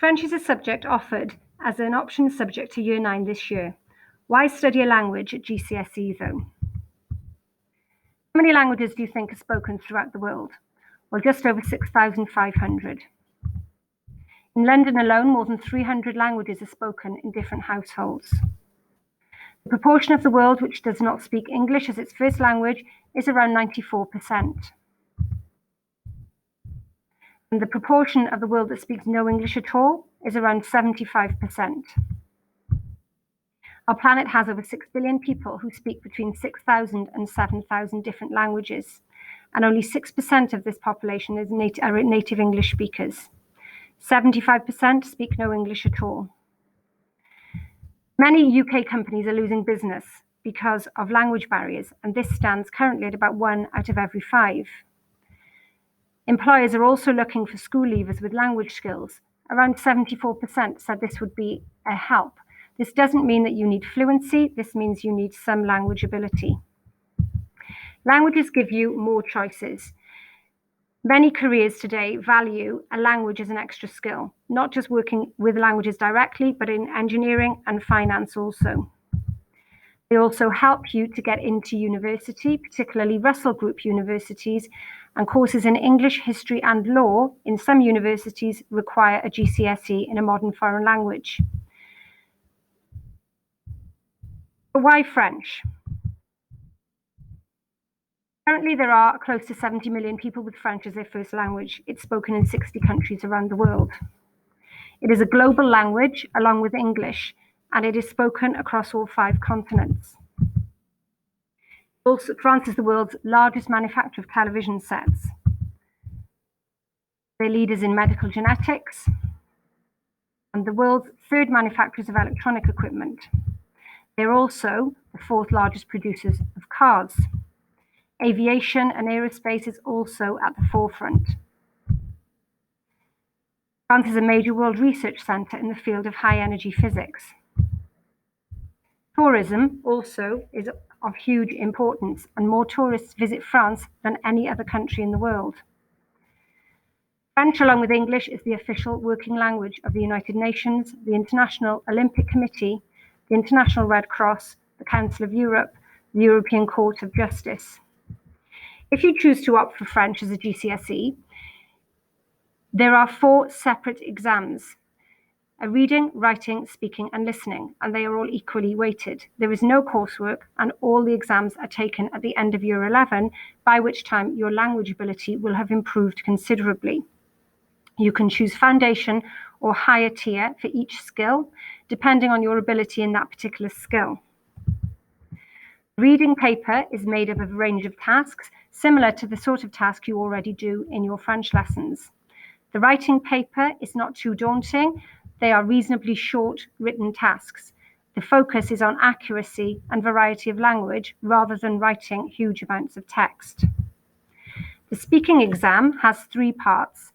French is a subject offered as an option subject to Year 9 this year. Why study a language at GCSE though? How many languages do you think are spoken throughout the world? Well, just over 6,500. In London alone, more than 300 languages are spoken in different households. The proportion of the world which does not speak English as its first language is around 94%. And the proportion of the world that speaks no English at all is around 75%. Our planet has over 6 billion people who speak between 6,000 and 7,000 different languages, and only 6% of this population are native English speakers. 75% speak no English at all. Many UK companies are losing business because of language barriers, and this stands currently at about 1 out of every 5. Employers are also looking for school leavers with language skills. Around 74% said this would be a help. This doesn't mean that you need fluency, this means you need some language ability. Languages give you more choices. Many careers today value a language as an extra skill, not just working with languages directly, but in engineering and finance also. They also help you to get into university, particularly Russell Group universities, and courses in English, history, and law in some universities require a GCSE in a modern foreign language. But why French? Currently, there are close to 70 million people with French as their first language. It's spoken in 60 countries around the world. It is a global language along with English, and it is spoken across all 5 continents. Also, France is the world's largest manufacturer of television sets. They're leaders in medical genetics and the world's 3rd manufacturers of electronic equipment. They're also the 4th largest producers of cars. Aviation and aerospace is also at the forefront. France is a major world research centre in the field of high energy physics. Tourism also is of huge importance, and more tourists visit France than any other country in the world. French, along with English, is the official working language of the United Nations, the International Olympic Committee, the International Red Cross, the Council of Europe, the European Court of Justice. If you choose to opt for French as a GCSE, there are 4 separate exams: a reading, writing, speaking, and listening, and they are all equally weighted. There is no coursework, and all the exams are taken at the end of Year 11, by which time your language ability will have improved considerably. You can choose foundation or higher tier for each skill, depending on your ability in that particular skill. The reading paper is made up of a range of tasks, similar to the sort of task you already do in your French lessons. The writing paper is not too daunting. They are reasonably short written tasks. The focus is on accuracy and variety of language rather than writing huge amounts of text. The speaking exam has 3 parts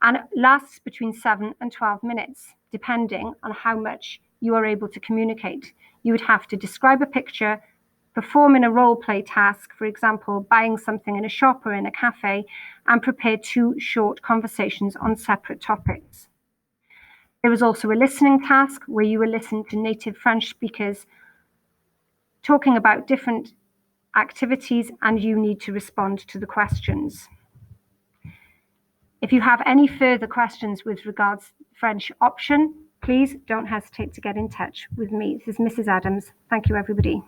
and lasts between 7 and 12 minutes, depending on how much you are able to communicate. You would have to describe a picture, perform in a role play task, for example, buying something in a shop or in a cafe, and prepare 2 short conversations on separate topics. There is also a listening task where you will listen to native French speakers talking about different activities, and you need to respond to the questions. If you have any further questions with regards to French option, please don't hesitate to get in touch with me. This is Mrs. Adams. Thank you, everybody.